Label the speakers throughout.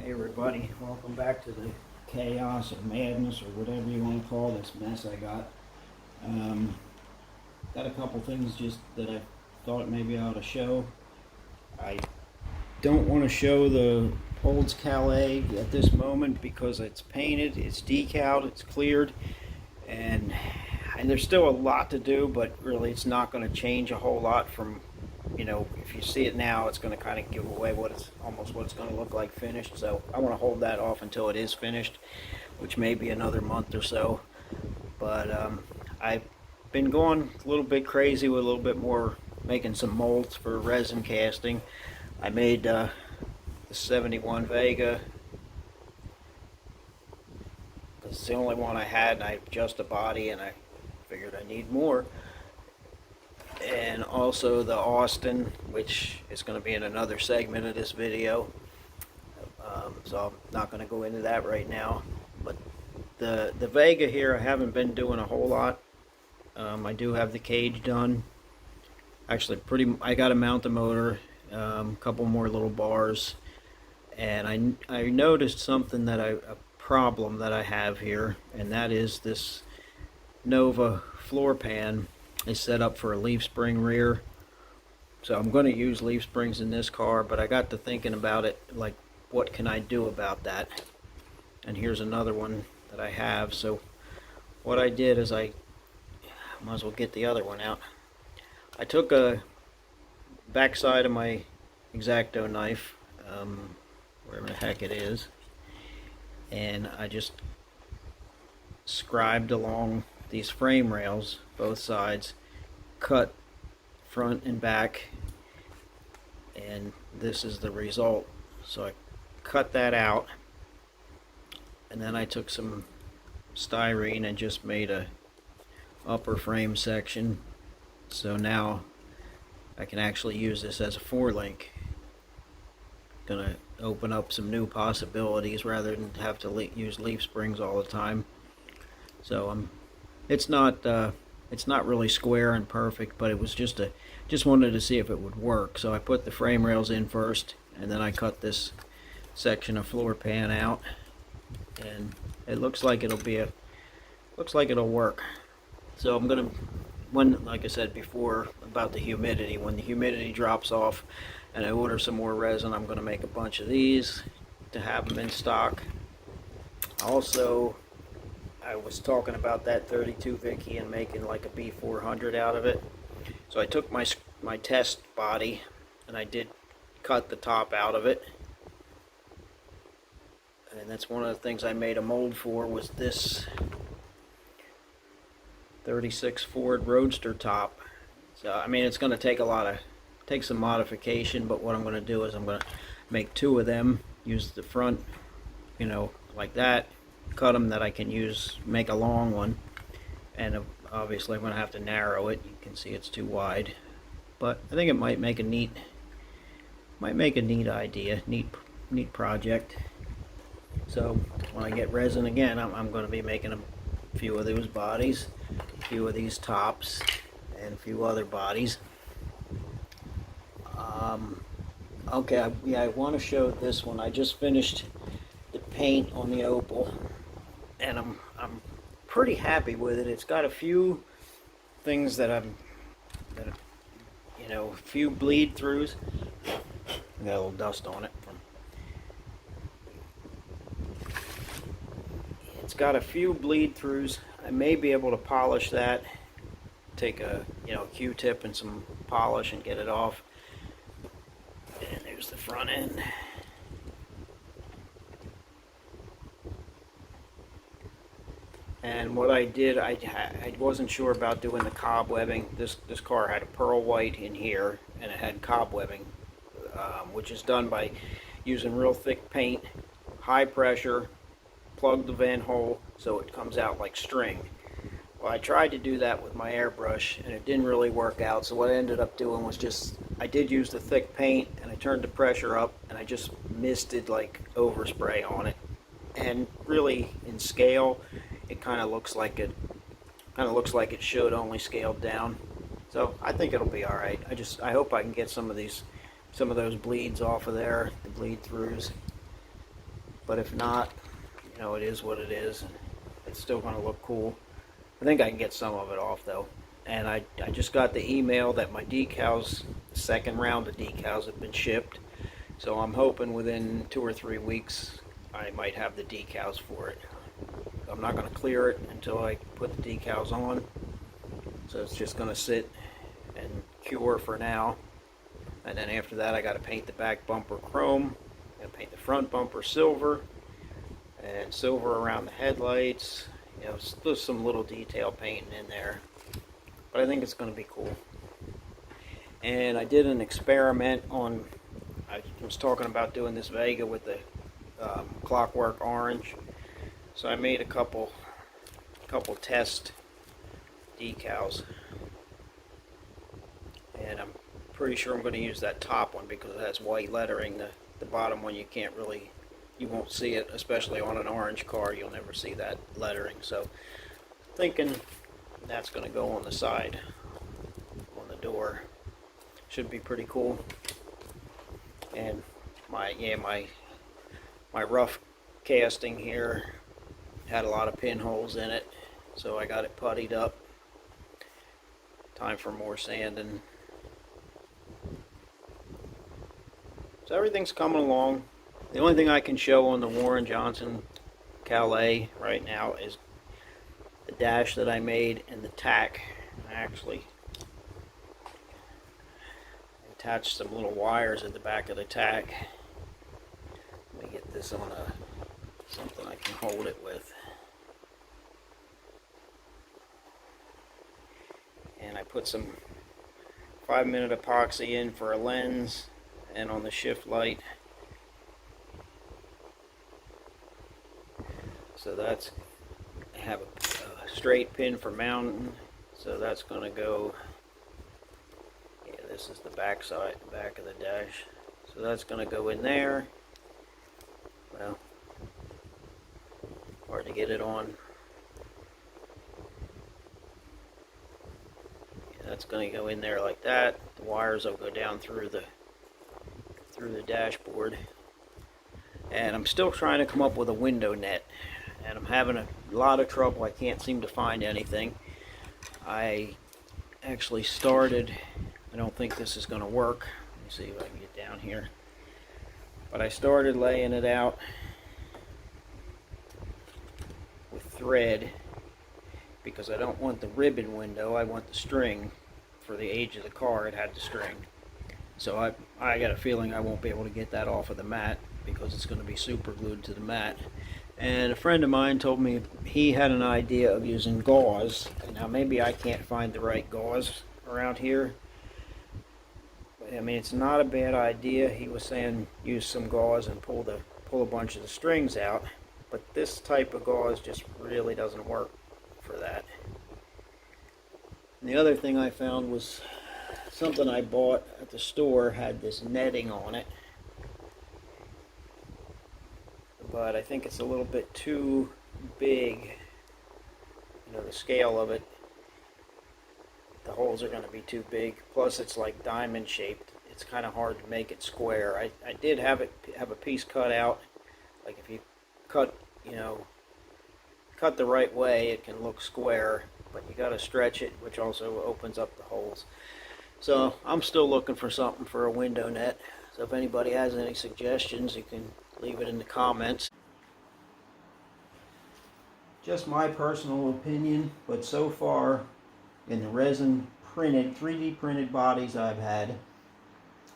Speaker 1: Hey everybody, welcome back to the chaos or madness or whatever you want to call this mess I got. Um, got a couple things just that I thought maybe I ought to show. I don't want to show the Olds Calais at this moment because it's painted, it's decaled, it's cleared, and there's still a lot to do, but really it's not going to change a whole lot from, if you see it now, it's going to kind of give away what it's going to look like finished. So I want to hold that off until it is finished, which may be another month or so. But I've been going a little bit crazy with a little bit more, making some molds for resin casting. I made the 71 Vega. It's the only one I had, and I just a body, and I figured I need more. And also the Austin, which is going to be in another segment of this video. So I'm not going to go into that right now. But the Vega here, I haven't been doing a whole lot. I do have the cage done. Actually, I got to mount the motor, a couple more little bars, and I noticed something a problem that I have here, and that is this Nova floor pan is set up for a leaf spring rear. So I'm going to use leaf springs in this car, but I got to thinking about it, like, what can I do about that? And here's another one that I have. So what I did is I might as well get the other one out. I took a backside of my X-Acto knife, wherever the heck it is, and I just scribed along these frame rails, both sides, cut front and back, and this is the result. So I cut that out, and then I took some styrene and just made a upper frame section. So now I can actually use this as a 4-link. Gonna open up some new possibilities rather than have to use leaf springs all the time. So it's not really square and perfect, but it was just wanted to see if it would work. So I put the frame rails in first, and then I cut this section of floor pan out, and it looks like it'll work. So I'm gonna, like I said before about the humidity, when the humidity drops off and I order some more resin, I'm gonna make a bunch of these to have them in stock. Also, I was talking about that 32 Vicky and making like a B400 out of it. So I took my test body and I did cut the top out of it. And that's one of the things I made a mold for, was this 36 Ford Roadster top. So I mean, it's going to take some modification, but what I'm going to do is I'm going to make 2 of them, use the front, like that, cut them that I can use, make a long one, and obviously I'm going to have to narrow it. You can see it's too wide, but I think it might make a neat idea, neat project. So when I get resin again, I'm going to be making a few of those bodies, a few of these tops, and a few other bodies. Okay, I want to show this one. I just finished the paint on the Opel, and I'm pretty happy with it. It's got a few things a few bleed throughs. Got a little dust on it. It's got a few bleed throughs. I may be able to polish that. Take a Q-tip and some polish and get it off. And there's the front end. And what I did, I wasn't sure about doing the cobwebbing. This car had a pearl white in here, and it had cobwebbing, which is done by using real thick paint, high pressure, plug the vent hole so it comes out like string. Well, I tried to do that with my airbrush, and it didn't really work out. So what I ended up doing was I did use the thick paint, and I turned the pressure up, and I just misted like overspray on it. And really, in scale, it kind of looks like it should, only scaled down. So I think it'll be all right. I hope I can get some of those bleeds off of there, the bleed throughs. But if not, you know, it is what it is. It's still going to look cool. I think I can get some of it off though. And I just got the email that my decals, the second round of decals, have been shipped. So I'm hoping within 2 or 3 weeks I might have the decals for it. I'm not going to clear it until I put the decals on. So it's just going to sit and cure for now. And then after that I got to paint the back bumper chrome. I'm going to paint the front bumper silver. And silver around the headlights. You know, there's some little detail painting in there. But I think it's going to be cool. And I did an experiment on, I was talking about doing this Vega with the clockwork orange. So I made a couple test decals. And I'm pretty sure I'm going to use that top one because it has white lettering. The bottom one you can't really, you won't see it, especially on an orange car. You'll never see that lettering. So thinking that's going to go on the side, on the door. Should be pretty cool. And my rough casting here had a lot of pinholes in it, so I got it puttied up. Time for more sanding. So everything's coming along. The only thing I can show on the Warren Johnson Calais right now is the dash that I made and the tack. I actually attached some little wires at the back of the tack. Let me get this on something I can hold it with. And I put some 5-minute epoxy in for a lens and on the shift light. So that's, I have a straight pin for mounting, so that's going to go, yeah, this is the back side, back of the dash, so that's going to go in there. Well, hard to get it on. Yeah, that's going to go in there like that. The wires will go down through the dashboard. And I'm still trying to come up with a window net, and I'm having a lot of trouble. I can't seem to find anything. I actually started, I don't think this is going to work. Let me see if I can get down here. But I started laying it out with thread because I don't want the ribbon window. I want the string. For the age of the car, it had the string. So I got a feeling I won't be able to get that off of the mat because it's going to be super glued to the mat. And a friend of mine told me he had an idea of using gauze. Now maybe I can't find the right gauze around here. I mean, it's not a bad idea. He was saying use some gauze and pull a bunch of the strings out. But this type of gauze just really doesn't work for that. And the other thing I found was something I bought at the store had this netting on it. But I think it's a little bit too big. You know, the scale of it, the holes are going to be too big. Plus it's like diamond shaped. It's kind of hard to make it square. I did have a piece cut out. Like if you cut, you know, cut the right way, it can look square. But you got to stretch it, which also opens up the holes. So I'm still looking for something for a window net. So if anybody has any suggestions, you can leave it in the comments. Just my personal opinion, but so far in the resin printed, 3D printed bodies I've had,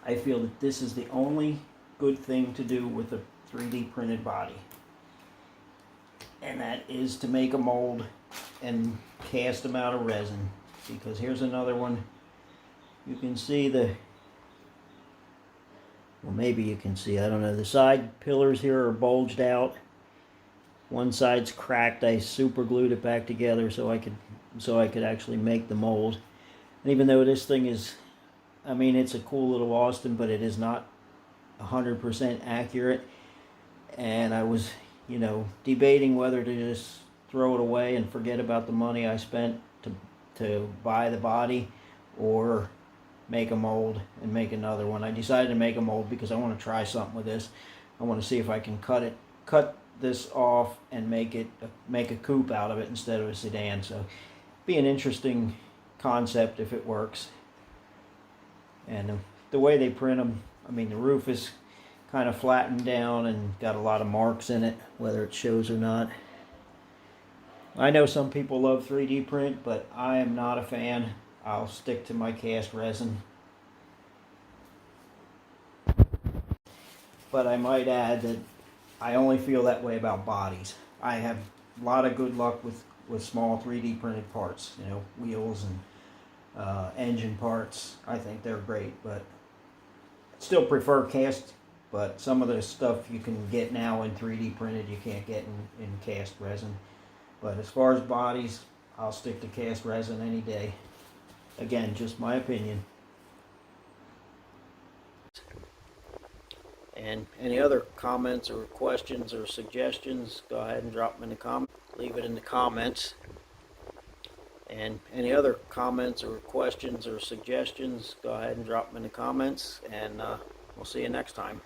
Speaker 1: I feel that this is the only good thing to do with a 3D printed body. And that is to make a mold and cast them out of resin. Because here's another one. You can see the, well, maybe you can see, I don't know, the side pillars here are bulged out. One side's cracked. I super glued it back together so I could actually make the mold. And even though this thing is, I mean, it's a cool little Austin, but it is not 100% accurate. And I was, you know, debating whether to just throw it away and forget about the money I spent to buy the body, or make a mold and make another one. I decided to make a mold because I want to try something with this. I want to see if I can cut cut this off and make a coupe out of it instead of a sedan. So be an interesting concept if it works. And the way they print them, I mean, the roof is kind of flattened down and got a lot of marks in it, whether it shows or not. I know some people love 3D print, but I am not a fan. I'll stick to my cast resin. But I might add that I only feel that way about bodies. I have a lot of good luck with small 3D printed parts, you know, wheels and engine parts. I think they're great, but still prefer cast. But some of the stuff you can get now in 3D printed you can't get in cast resin. But as far as bodies, I'll stick to cast resin any day. Again, just my opinion. And any other comments or questions or suggestions, go ahead and drop them in the comments. Leave it in the comments. And any other comments or questions or suggestions, go ahead and drop them in the comments. And we'll see you next time.